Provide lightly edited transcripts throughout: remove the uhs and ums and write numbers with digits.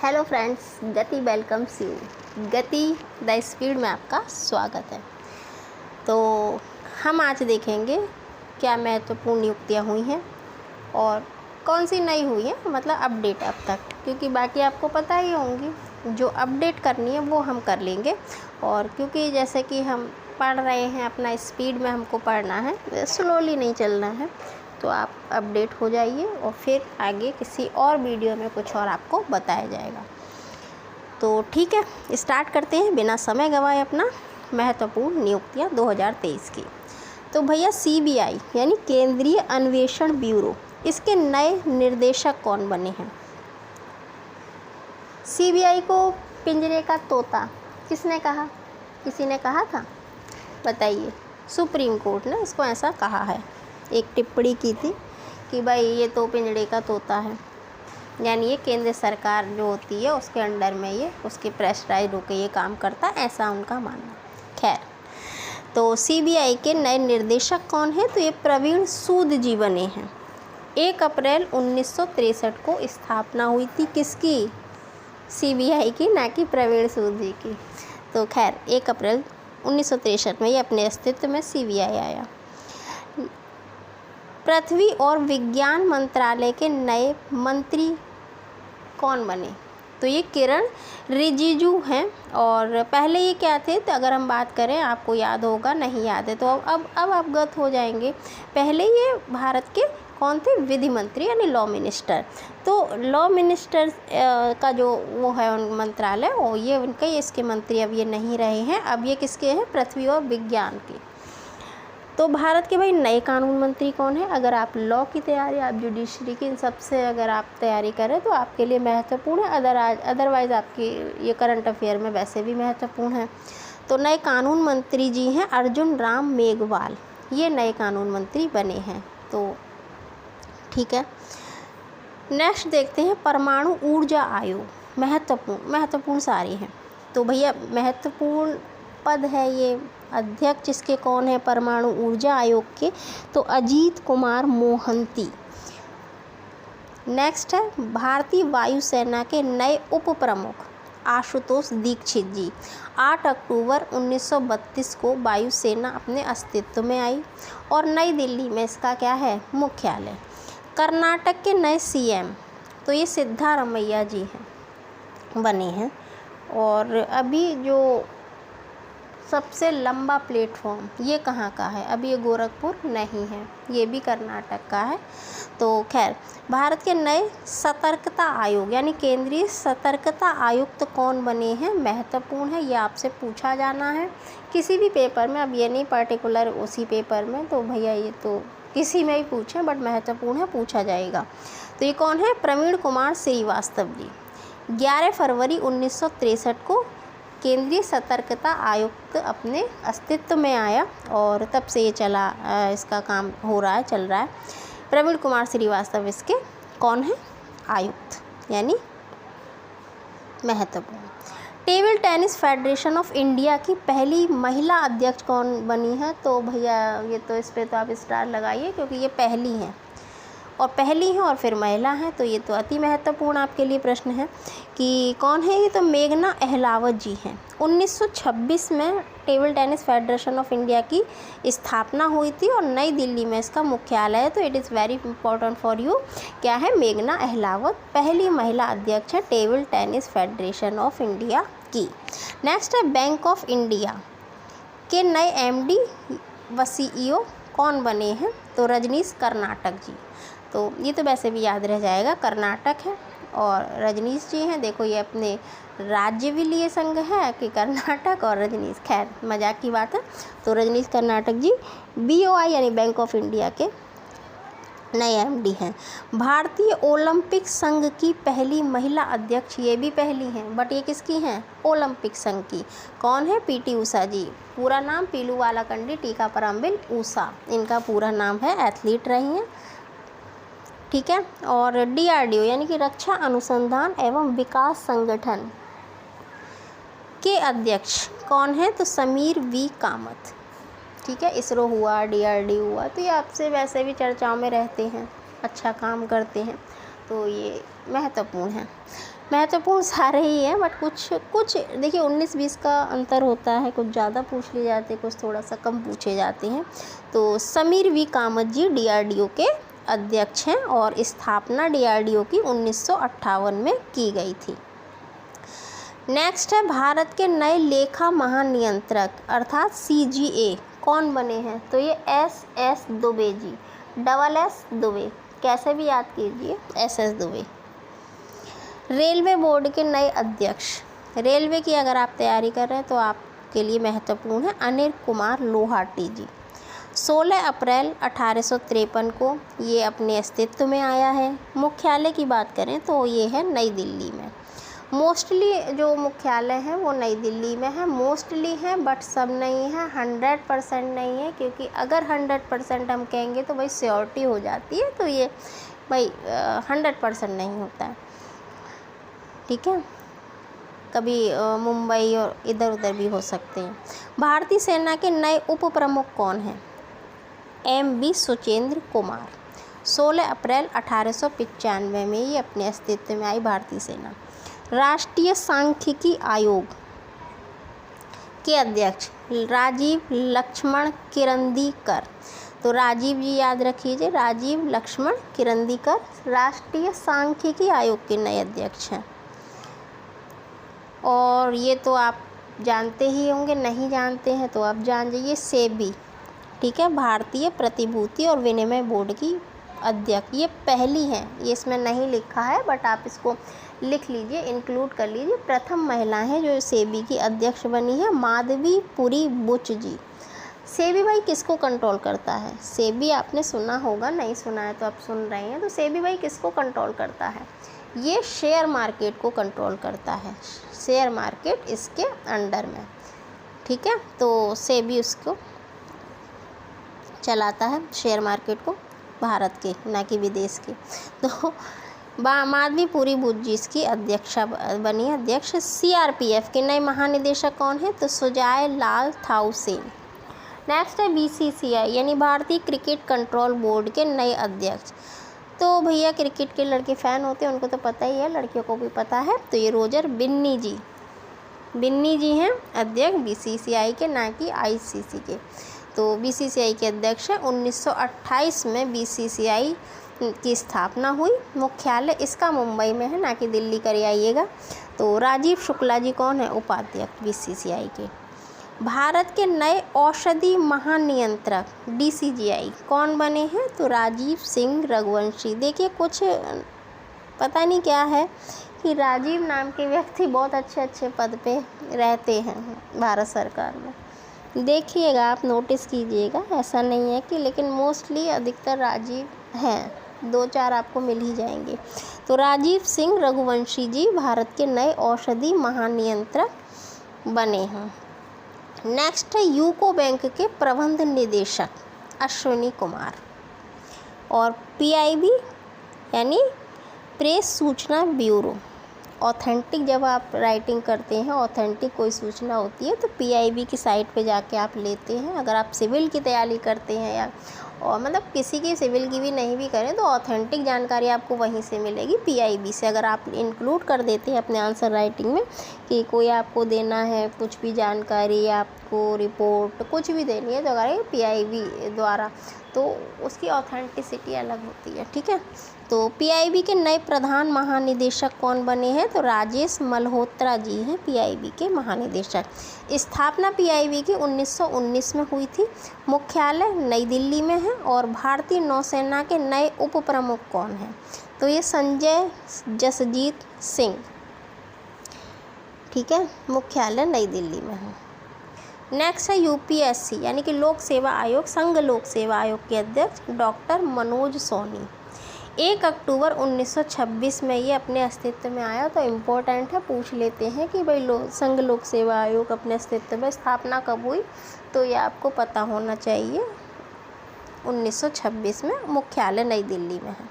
Hello friends, गति welcomes you. गति the speed में आपका स्वागत है। तो हम आज देखेंगे क्या महत्वपूर्ण नियुक्तियाँ हुई हैं और कौन सी नहीं हुई हैं, मतलब अपडेट अब तक, क्योंकि बाकी आपको पता ही होंगी। जो अपडेट करनी है वो हम कर लेंगे। और क्योंकि जैसे कि हम पढ़ रहे हैं, अपना स्पीड में हमको पढ़ना है, स्लोली नहीं चलना है, तो आप अपडेट हो जाइए और फिर आगे किसी और वीडियो में कुछ और आपको बताया जाएगा। तो ठीक है, स्टार्ट करते हैं बिना समय गंवाए अपना महत्वपूर्ण नियुक्तियां 2023 की। तो भैया CBI यानी केंद्रीय अन्वेषण ब्यूरो, इसके नए निर्देशक कौन बने हैं? CBI को पिंजरे का तोता किसने कहा? किसी ने कहा था? बताइए। सुप्रीम कोर्ट ने इसको ऐसा कहा है, एक टिप्पणी की थी कि भाई ये तो पिंजड़े का तोता है, यानी ये केंद्र सरकार जो होती है उसके अंडर में ये उसके प्रेशराइज होकर ये काम करता है, ऐसा उनका मानना। खैर, तो CBI के नए निर्देशक कौन है? तो ये प्रवीण सूद जी बने हैं। 1 अप्रैल 1963 को स्थापना हुई थी किसकी? CBI की, ना कि प्रवीण सूद जी की। तो खैर 1 अप्रैल 1963 में ये अपने अस्तित्व में CBI आया। पृथ्वी और विज्ञान मंत्रालय के नए मंत्री कौन बने? तो ये किरण रिजिजू हैं। और पहले ये क्या थे? तो अगर हम बात करें, आपको याद होगा, नहीं याद है तो अब अवगत हो जाएंगे। पहले ये भारत के कौन थे? विधि मंत्री यानी लॉ मिनिस्टर। तो लॉ मिनिस्टर का जो वो है मंत्रालय, वो ये उनके इसके मंत्री अब ये नहीं रहे हैं। अब ये किसके हैं? पृथ्वी और विज्ञान के। तो भारत के भाई नए कानून मंत्री कौन है? अगर आप लॉ की तैयारी, आप जुडिशरी की, इन सबसे अगर आप तैयारी करें तो आपके लिए महत्वपूर्ण है। अदरवाइज़ आपकी ये करंट अफेयर में वैसे भी महत्वपूर्ण है। तो नए कानून मंत्री जी हैं अर्जुन राम मेघवाल, ये नए कानून मंत्री बने हैं। तो ठीक है, नेक्स्ट देखते हैं परमाणु ऊर्जा आयोग। महत्वपूर्ण सारे हैं। तो भैया महत्वपूर्ण पद है ये, अध्यक्ष इसके कौन है परमाणु ऊर्जा आयोग के? तो अजीत कुमार मोहंती। नेक्स्ट है भारतीय वायुसेना के नए उप प्रमुख आशुतोष दीक्षित जी। 8 अक्टूबर 1932 को वायुसेना अपने अस्तित्व में आई और नई दिल्ली में इसका क्या है? मुख्यालय। कर्नाटक के नए CM, तो ये सिद्धारमैया जी हैं, बने हैं। और अभी जो सबसे लंबा प्लेटफॉर्म ये कहाँ का है? अभी ये गोरखपुर नहीं है, ये भी कर्नाटक का है। तो खैर, भारत के नए सतर्कता आयोग यानी केंद्रीय सतर्कता आयुक्त कौन बने हैं? महत्वपूर्ण है, ये आपसे पूछा जाना है किसी भी पेपर में। अब ये नहीं पर्टिकुलर उसी पेपर में, तो भैया ये तो किसी में ही पूछें, बट महत्वपूर्ण है, पूछा जाएगा। तो ये कौन है? प्रवीण कुमार श्रीवास्तव जी। 11 फरवरी 1963 को केंद्रीय सतर्कता आयुक्त अपने अस्तित्व में आया और तब से ये चला, इसका काम हो रहा है, चल रहा है। प्रवीण कुमार श्रीवास्तव इसके कौन है? आयुक्त, यानी महत्वपूर्ण। Table tennis federation of India की पहली महिला अध्यक्ष कौन बनी है? तो भैया ये तो इस पे तो आप स्टार लगाइए, क्योंकि ये पहली हैं और फिर महिला हैं, तो ये तो अति महत्वपूर्ण आपके लिए प्रश्न है कि कौन है ये? तो मेघना अहलावत जी हैं। 1926 में table tennis federation of India की स्थापना हुई थी और नई दिल्ली में इसका मुख्यालय है। तो it is very important for you, क्या है? मेघना अहलावत पहली महिला अध्यक्ष है table tennis federation of India की। नेक्स्ट है बैंक ऑफ इंडिया के नए MD व CEO कौन बने हैं? तो रजनीश कर्नाटक जी। तो ये तो वैसे भी याद रह जाएगा, कर्नाटक है और रजनीश जी हैं। देखो ये अपने राज्य भी लिए संघ है कि कर्नाटक और रजनीश, खैर मजाक की बात है। तो रजनीश कर्नाटक जी BOI यानी बैंक ऑफ इंडिया के नए MD हैं। भारतीय ओलंपिक संघ की पहली महिला अध्यक्ष, ये भी पहली हैं, बट ये किसकी हैं? ओलंपिक संघ की। कौन है? PT उषा जी। पूरा नाम पीलूवाला कंडी टीका परम्बिल उषा, इनका पूरा नाम है, एथलीट रही हैं, ठीक है। और DRDO यानी कि रक्षा अनुसंधान एवं विकास संगठन के अध्यक्ष कौन है? तो समीर V कामत, ठीक है। इसरो हुआ, DRDO हुआ, तो ये आपसे वैसे भी चर्चाओं में रहते हैं, अच्छा काम करते हैं, तो ये महत्वपूर्ण है। महत्वपूर्ण सारे ही हैं, बट कुछ कुछ देखिए 19-20 का अंतर होता है, कुछ ज़्यादा पूछ लिए जाते हैं, कुछ थोड़ा सा कम पूछे जाते हैं। तो समीर वी कामत जी DRDO के अध्यक्ष हैं और स्थापना DRDO की 1958 में की गई थी। नेक्स्ट है भारत के नए लेखा महानियंत्रक अर्थात CGA कौन बने हैं? तो ये SS दुबे जी, SS दुबे, कैसे भी याद कीजिए, SS दुबे। रेलवे बोर्ड के नए अध्यक्ष, रेलवे की अगर आप तैयारी कर रहे हैं तो आपके लिए महत्वपूर्ण है अनिल कुमार लोहाटी जी। 16 अप्रैल 1853 को ये अपने अस्तित्व में आया है। मुख्यालय की बात करें तो ये है नई दिल्ली में। मोस्टली जो मुख्यालय है वो नई दिल्ली में है, मोस्टली है बट सब नहीं है, 100% नहीं है, क्योंकि अगर 100% हम कहेंगे तो भाई श्योरिटी हो जाती है, तो ये भाई 100% नहीं होता है, ठीक है, कभी मुंबई और इधर उधर भी हो सकते हैं। भारतीय सेना के नए उप प्रमुख कौन हैं? MV सुचेंद्र कुमार। 16 अप्रैल 1895 में ये अपने अस्तित्व में आई भारतीय सेना। राष्ट्रीय सांख्यिकी आयोग के अध्यक्ष राजीव लक्ष्मण किरंदीकर। तो राजीव जी याद रखिए, राजीव लक्ष्मण किरंदीकर राष्ट्रीय सांख्यिकी आयोग के नए अध्यक्ष हैं। और ये तो आप जानते ही होंगे, नहीं जानते हैं तो आप जान जाइए, सेबी, ठीक है, भारतीय प्रतिभूति और विनिमय बोर्ड की अध्यक्ष, ये पहली हैं, ये इसमें नहीं लिखा है बट आप इसको लिख लीजिए, इंक्लूड कर लीजिए। प्रथम महिला हैं जो सेबी की अध्यक्ष बनी है, माधवीपुरी बुच जी। सेबी भाई किसको कंट्रोल करता है? सेबी आपने सुना होगा, नहीं सुना है तो आप सुन रहे हैं। तो सेबी भाई किसको कंट्रोल करता है? ये शेयर मार्केट को कंट्रोल करता है, शेयर मार्केट इसके अंडर में, ठीक है। तो सेबी उसको चलाता है, शेयर मार्केट को, भारत के, ना कि विदेश के। तो माधवीपुरी बुच जी इसकी अध्यक्षा बनी है, अध्यक्ष। CRPF के नए महानिदेशक कौन है? तो सुजाय लाल थाउसेन। नेक्स्ट है BCCI यानी भारतीय क्रिकेट कंट्रोल बोर्ड के नए अध्यक्ष। तो भैया क्रिकेट के लड़के फ़ैन होते हैं, उनको तो पता ही है, लड़कियों को भी पता है। तो ये रोजर बिन्नी जी हैं अध्यक्ष BCCI के, ना कि ICC के। तो BCCI के अध्यक्ष हैं। 1928 में BCCI की स्थापना हुई। मुख्यालय इसका मुंबई में है, ना कि दिल्ली कर आइएगा। तो राजीव शुक्ला जी कौन है? उपाध्यक्ष BCCI के। भारत के नए औषधि महानियंत्रक DCGI कौन बने हैं? तो राजीव सिंह रघुवंशी। देखिए कुछ पता नहीं क्या है कि राजीव नाम के व्यक्ति बहुत अच्छे पद पे रहते हैं भारत सरकार में, देखिएगा आप, नोटिस कीजिएगा, ऐसा नहीं है कि, लेकिन मोस्टली अधिकतर राजीव हैं, 2-4 आपको मिल ही जाएंगे। तो राजीव सिंह रघुवंशी जी भारत के नए औषधि महानियंत्रक बने हैं। नेक्स्ट है यूको बैंक के प्रबंध निदेशक अश्विनी कुमार। और PIB यानी प्रेस सूचना ब्यूरो, ऑथेंटिक जब आप राइटिंग करते हैं, ऑथेंटिक कोई सूचना होती है तो PIB की साइट पे जाके आप लेते हैं। अगर आप सिविल की तैयारी करते हैं या और मतलब किसी की सिविल की भी नहीं भी करें तो ऑथेंटिक जानकारी आपको वहीं से मिलेगी, PIB से। अगर आप इंक्लूड कर देते हैं अपने आंसर राइटिंग में कि कोई आपको देना है कुछ भी जानकारी, आपको रिपोर्ट कुछ भी देनी है तो अगर PIB द्वारा, तो उसकी ऑथेंटिसिटी अलग होती है, ठीक है। तो PIB के नए प्रधान महानिदेशक कौन बने हैं? तो राजेश मल्होत्रा जी हैं PIB के महानिदेशक। स्थापना PIB की 1919 में हुई थी। मुख्यालय नई दिल्ली में है। और भारतीय नौसेना के नए उप प्रमुख कौन हैं? तो ये संजय जसजीत सिंह, ठीक है, मुख्यालय नई दिल्ली में है। नेक्स्ट है UPSC यानी कि लोक सेवा आयोग, संघ लोक सेवा आयोग के अध्यक्ष डॉक्टर मनोज सोनी। 1 अक्टूबर 1926 में ये अपने अस्तित्व में आया। तो इम्पोर्टेंट है, पूछ लेते हैं कि भाई संघ लोक सेवा आयोग अपने अस्तित्व में स्थापना कब हुई, तो ये आपको पता होना चाहिए। 1926 में, मुख्यालय नई दिल्ली में है।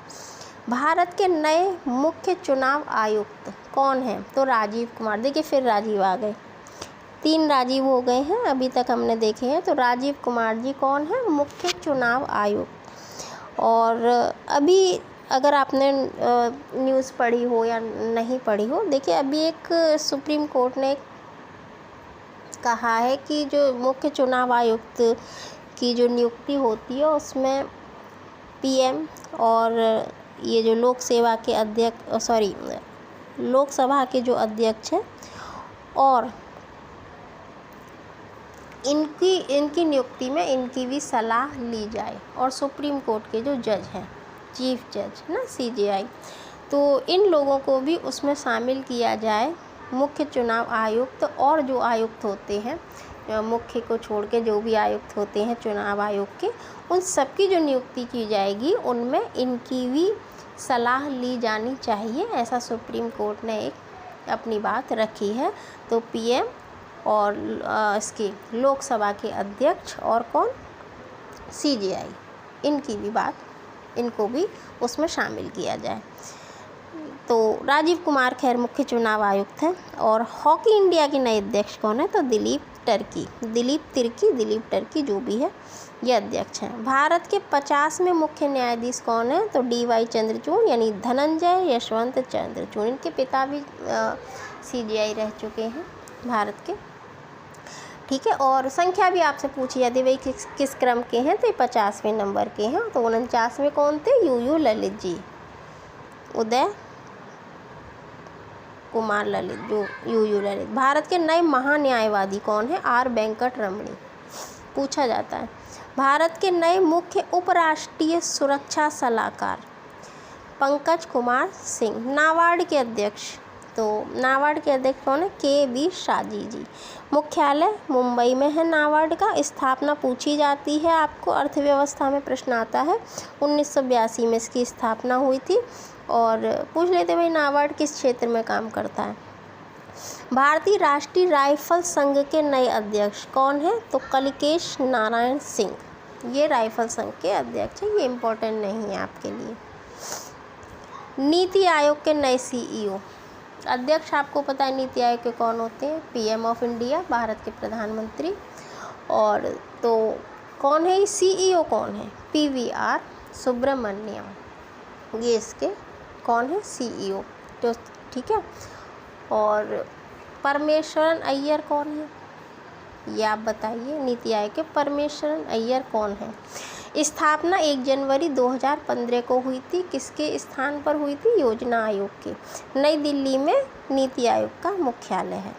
भारत के नए मुख्य चुनाव आयुक्त कौन हैं? तो राजीव कुमार। देखिए फिर राजीव आ गए, 3 राजीव हो गए हैं अभी तक हमने देखे हैं। तो राजीव कुमार जी कौन है? मुख्य चुनाव आयुक्त। और अभी अगर आपने न्यूज़ पढ़ी हो या नहीं पढ़ी हो, देखिए अभी एक सुप्रीम कोर्ट ने कहा है कि जो मुख्य चुनाव आयुक्त की जो नियुक्ति होती है उसमें पीएम और ये जो लोकसभा के जो अध्यक्ष हैं और इनकी नियुक्ति में इनकी भी सलाह ली जाए। और सुप्रीम कोर्ट के जो जज हैं, चीफ जज ना, CJI, तो इन लोगों को भी उसमें शामिल किया जाए। मुख्य चुनाव आयुक्त और जो आयुक्त होते हैं, मुख्य को छोड़ के जो भी आयुक्त होते हैं चुनाव आयोग के, उन सबकी जो नियुक्ति की जाएगी उनमें इनकी भी सलाह ली जानी चाहिए। ऐसा सुप्रीम कोर्ट ने एक अपनी बात रखी है। तो पीएम और इसके लोकसभा के अध्यक्ष और कौन, CJI, इनकी भी बात, इनको भी उसमें शामिल किया जाए। तो राजीव कुमार खैर मुख्य चुनाव आयुक्त हैं। और हॉकी इंडिया के नए अध्यक्ष कौन है, तो दिलीप टर्की जो भी है ये अध्यक्ष हैं। भारत के 50वें मुख्य न्यायाधीश कौन है, तो DY चंद्रचूड़ यानी धनंजय यशवंत चंद्रचूड़। इनके पिता भी CJI रह चुके हैं भारत के, ठीक है। और संख्या भी आपसे पूछी जाती है भाई किस क्रम के हैं, तो ये 50वें नंबर के हैं। तो 49वें कौन थे, UU ललित जी, उदय कुमार ललित, जो UU ललित। भारत के नए महान्यायवादी कौन है, R वेंकट रमणी, पूछा जाता है। भारत के नए मुख्य उपराष्ट्रीय सुरक्षा सलाहकार पंकज कुमार सिंह। नाबार्ड के अध्यक्ष, तो नाबार्ड के अध्यक्ष कौन है, KB शाजी जी। मुख्यालय मुंबई में है नाबार्ड का। स्थापना पूछी जाती है आपको, अर्थव्यवस्था में प्रश्न आता है। 1982 में इसकी स्थापना हुई थी। और पूछ लेते भाई नाबार्ड किस क्षेत्र में काम करता है। भारतीय राष्ट्रीय राइफल संघ के नए अध्यक्ष कौन है, तो कलिकेश नारायण सिंह, ये राइफल संघ के अध्यक्ष हैं। ये इम्पोर्टेंट नहीं है आपके लिए। नीति आयोग के नए CEO अध्यक्ष आपको पता है नीति आयोग के कौन होते हैं, PM ऑफ इंडिया, भारत के प्रधानमंत्री। और तो कौन है CEO कौन है, PVR सुब्रमण्यम, ये इसके कौन है CEO, तो ठीक है। और परमेश्वरन अय्यर कौन है, ये आप बताइए। नीति आयोग के परमेश्वरन अय्यर कौन है। स्थापना 1 जनवरी 2015 को हुई थी। किसके स्थान पर हुई थी, योजना आयोग के। नई दिल्ली में नीति आयोग का मुख्यालय है।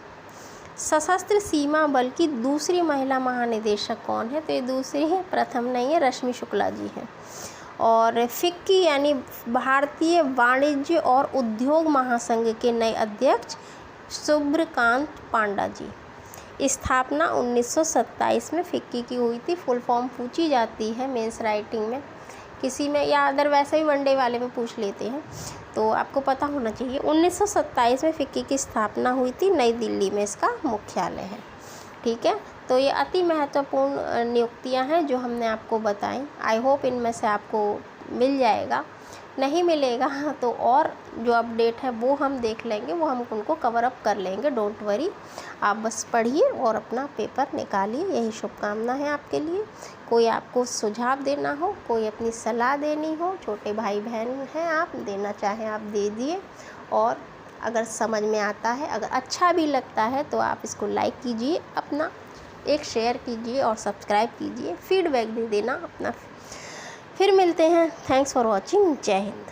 सशस्त्र सीमा बल की दूसरी महिला महानिदेशक कौन है, तो ये दूसरी है, प्रथम नहीं है, रश्मि शुक्ला जी हैं। और फिक्की यानी भारतीय वाणिज्य और उद्योग महासंघ के नए अध्यक्ष शुभ्रकांत पांडा जी। स्थापना 1927 में फिक्की की हुई थी। फुल फॉर्म पूछी जाती है मेंस राइटिंग में किसी में, या अदर वैसे भी वनडे वाले में पूछ लेते हैं, तो आपको पता होना चाहिए। 1927 में फिक्की की स्थापना हुई थी। नई दिल्ली में इसका मुख्यालय है, ठीक है। तो ये अति महत्वपूर्ण नियुक्तियां हैं जो हमने आपको बताई। आई होप इनमें से आपको मिल जाएगा। नहीं मिलेगा तो और जो अपडेट है वो हम देख लेंगे, वो हम उनको कवर अप कर लेंगे, डोंट वरी। आप बस पढ़िए और अपना पेपर निकालिए, यही शुभकामना है आपके लिए। कोई आपको सुझाव देना हो, कोई अपनी सलाह देनी हो, छोटे भाई बहन हैं आप, देना चाहें आप दे दिए। और अगर समझ में आता है, अगर अच्छा भी लगता है तो आप इसको लाइक कीजिए, अपना एक शेयर कीजिए और सब्सक्राइब कीजिए, फीडबैक भी देना अपना। फिर मिलते हैं। Thanks for watching. जय हिंद।